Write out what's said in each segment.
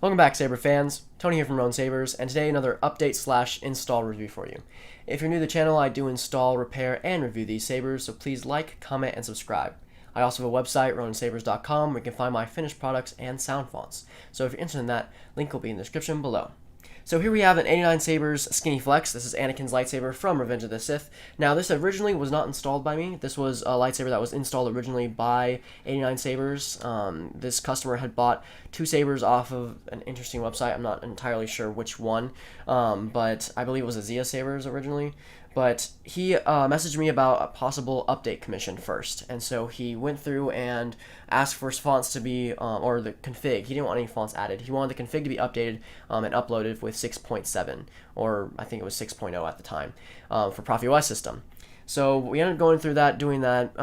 Welcome back, Saber fans. Tony here from Roan Sabers, and today another update/install review for you. If you're new to the channel, I do install, repair, and review these sabers, so please like, comment, and subscribe. I also have a website, roansabers.com, where you can find my finished products and sound fonts. So if you're interested in that, link will be in the description below. So here we have an 89 Sabers SkinneyFlex. This is Anakin's lightsaber from Revenge of the Sith. Now this originally was not installed by me. This was a lightsaber that was installed originally by 89 Sabers. This customer had bought two sabers off of an interesting website. I'm not entirely sure which one, but I believe it was a Zia Sabers originally. But he messaged me about a possible update commission first, and so he went through and asked for his fonts to be, or the config. He didn't want any fonts added. He wanted the config to be updated and uploaded with 6.7, or I think it was 6.0 at the time, for ProffieBoard system. So we ended up going through that, doing that.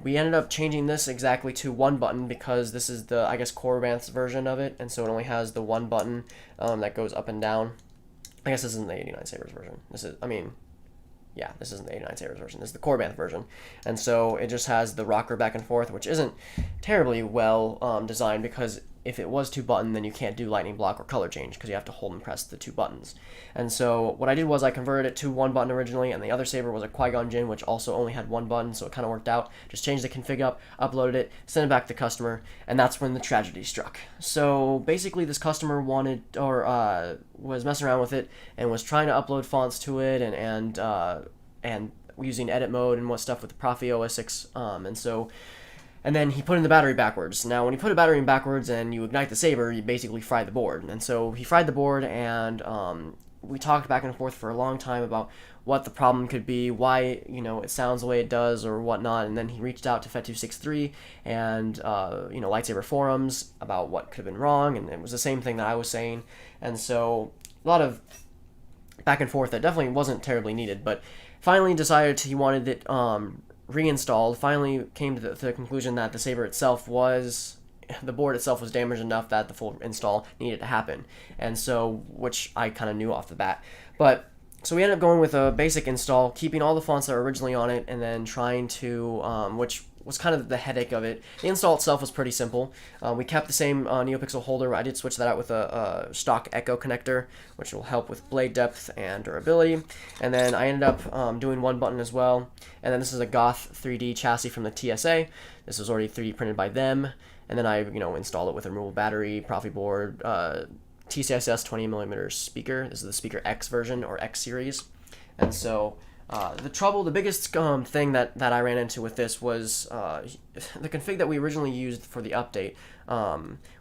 We ended up changing this exactly to one button because this is the, I guess, Corband's version of it, and so it only has the one button that goes up and down. I guess this isn't the 89 Sabers version. This is, yeah, this isn't the 89 Sabers version. This is the Corband version. And so it just has the rocker back and forth, which isn't terribly well designed, because if it was two button, then you can't do lightning block or color change because you have to hold and press the two buttons. And so what I did was I converted it to one button originally, and the other saber was a Qui-Gon Jinn, which also only had one button, so it kind of worked out. Just changed the config up, uploaded it, sent it back to the customer, and that's when the tragedy struck. So basically this customer wanted, or was messing around with it and was trying to upload fonts to it and using edit mode and what stuff with the ProffieBoard 6, and then he put in the battery backwards. Now, when you put a battery in backwards and you ignite the saber, you basically fry the board. And so he fried the board, and we talked back and forth for a long time about what the problem could be, why it sounds the way it does, or whatnot. And then he reached out to Fet263 and lightsaber forums about what could have been wrong, and it was the same thing that I was saying. And so a lot of back and forth that definitely wasn't terribly needed, but finally decided he wanted it reinstalled. Finally came to the conclusion that the saber itself the board itself was damaged enough that the full install needed to happen, and so, which I kind of knew off the bat. But so we ended up going with a basic install, keeping all the fonts that were originally on it, and then trying to, which was kind of the headache of it. The install itself was pretty simple. We kept the same NeoPixel holder. I did switch that out with a stock Echo connector, which will help with blade depth and durability. And then I ended up doing one button as well. And then this is a Goth-3D chassis from the TSA. This was already 3D printed by them. And then I, installed it with a removable battery, ProffieBoard, TCSS 20mm speaker. This is the speaker X version, or X series. And so the biggest thing that I ran into with this was the config that we originally used for the update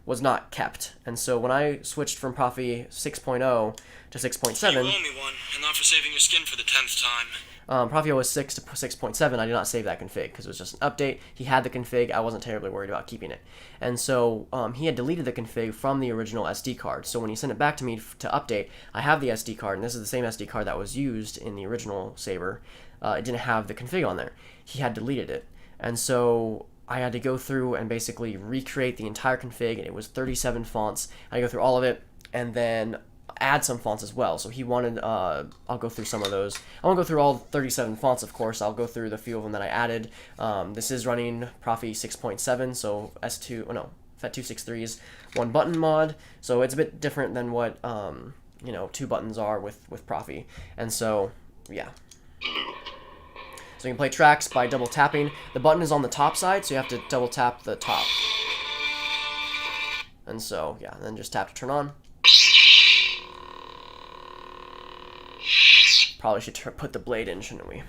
was not kept. And so when I switched from Proffie 6.0 to 6.7... You owe me one, and not for saving your skin for the 10th time. ProffieBoard 6 to 6.7, I did not save that config because it was just an update. He had the config. I wasn't terribly worried about keeping it. And so he had deleted the config from the original SD card. So when he sent it back to me to update, I have the SD card, and this is the same SD card that was used in the original Saber. It didn't have the config on there. He had deleted it. And so I had to go through and basically recreate the entire config, and it was 37 fonts. I go through all of it, and then add some fonts as well. So he wanted, I'll go through some of those. I won't go through all 37 fonts, of course. I'll go through the few of them that I added. This is running Proffie 6.7, so Fet263's one button mod. So it's a bit different than what, two buttons are with Proffie. And so, yeah. So you can play tracks by double tapping. The button is on the top side, so you have to double tap the top. And so, yeah, then just tap to turn on. Probably should put the blade in, shouldn't we?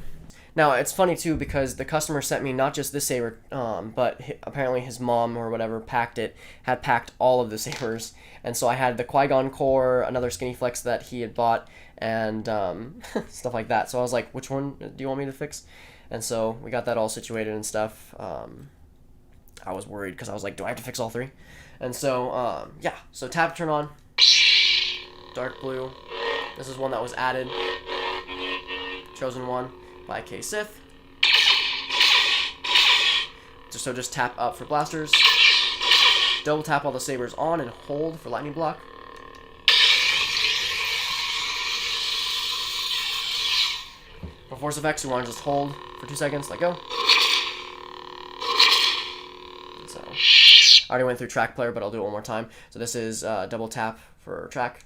Now, it's funny, too, because the customer sent me not just this saber, but apparently his mom or whatever had packed all of the sabers. And so I had the Qui-Gon core, another SkinneyFlex that he had bought, and stuff like that. So I was like, which one do you want me to fix? And so we got that all situated and stuff. I was worried because I was like, do I have to fix all three? And so, yeah. So tap to turn on. Dark blue. This is one that was added. Chosen one by K Sith. So just tap up for blasters. Double tap all the sabers on and hold for lightning block. For force effects, you want to just hold for 2 seconds, let go. So I already went through track player, but I'll do it one more time. So this is double tap for track.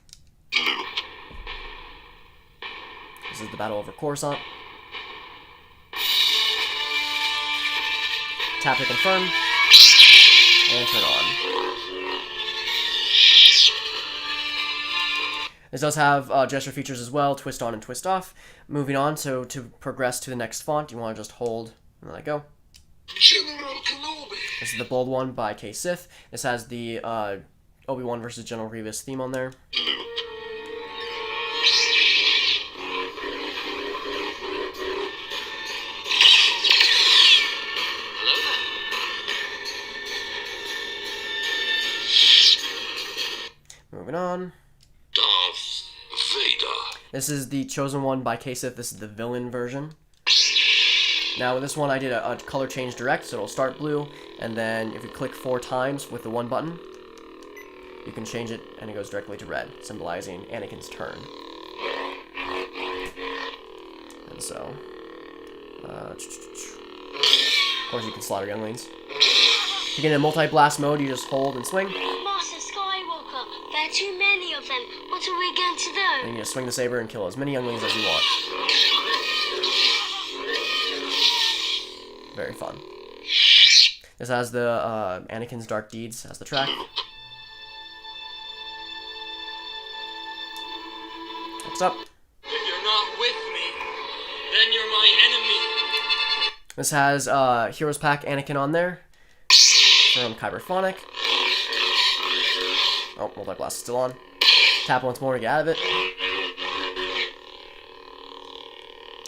This is the battle over Coruscant. Tap to confirm. And turn on. This does have gesture features as well, twist on and twist off. Moving on, so to progress to the next font, you want to just hold and let it go. General Kenobi. This is the bold one by K. Sith. This has the Obi-Wan versus General Grievous theme on there. Moving on. Darth Vader. This is the chosen one by K. Sith. This is the villain version. Now with this one I did a color change direct, so it'll start blue, and then if you click 4 times with the 1 button, you can change it and it goes directly to red, symbolizing Anakin's turn. And so, of course you can slaughter younglings. To get in multi-blast mode, you just hold and swing. Master Skywalker, there are too many of them. What are we going to do? And you just swing the saber and kill as many younglings as you want. Very fun. This has the Anakin's Dark Deeds as the track. Next up. If you're not with me, then you're my enemy. This has Heroes Pack Anakin on there from Kyberphonic. Oh, multi-blast is still on. Tap once more to get out of it.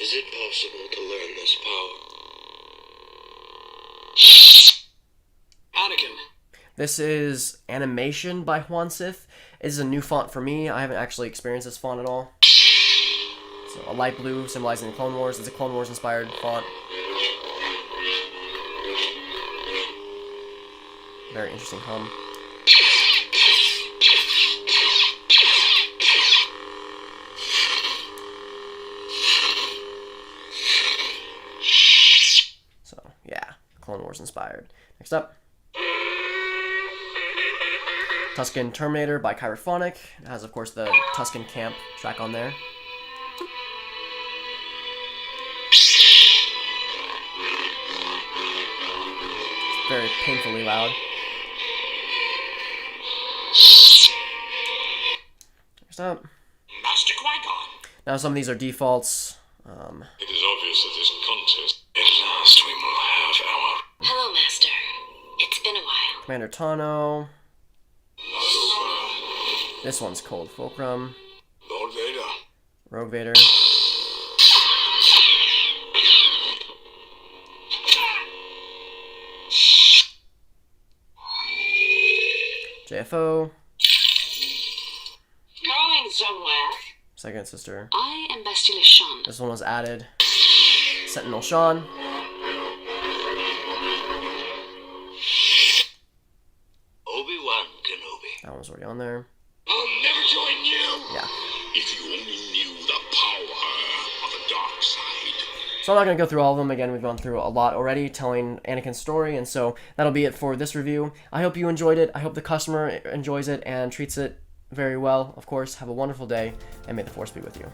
Is it possible to learn this power? Anakin. This is Animation by Juan Sith. This is a new font for me. I haven't actually experienced this font at all. So a light blue symbolizing the Clone Wars. It's a Clone Wars inspired font. Very interesting hum. So yeah, Clone Wars inspired. Next up. Tusken Terminator by Kyberphonic. It has, of course, the Tusken Camp track on there. It's very painfully loud. Next up. Master Qui-Gon. Now some of these are defaults. It is obvious that this contest, at last we will have our... Hello, Master. It's been a while. Commander Tano. This one's Cold Fulcrum. Lord Vader. Rogue Vader. JFO. Going somewhere. Second Sister. I am Bastila Sean. This one was added. Sentinel Sean. Obi-Wan Kenobi. That one's already on there. I'll never join you. Yeah. If you only knew the power of the dark side. So I'm not going to go through all of them. Again, we've gone through a lot already telling Anakin's story, and so that'll be it for this review. I hope you enjoyed it. I hope the customer enjoys it and treats it very well. Of course, have a wonderful day, and may the Force be with you.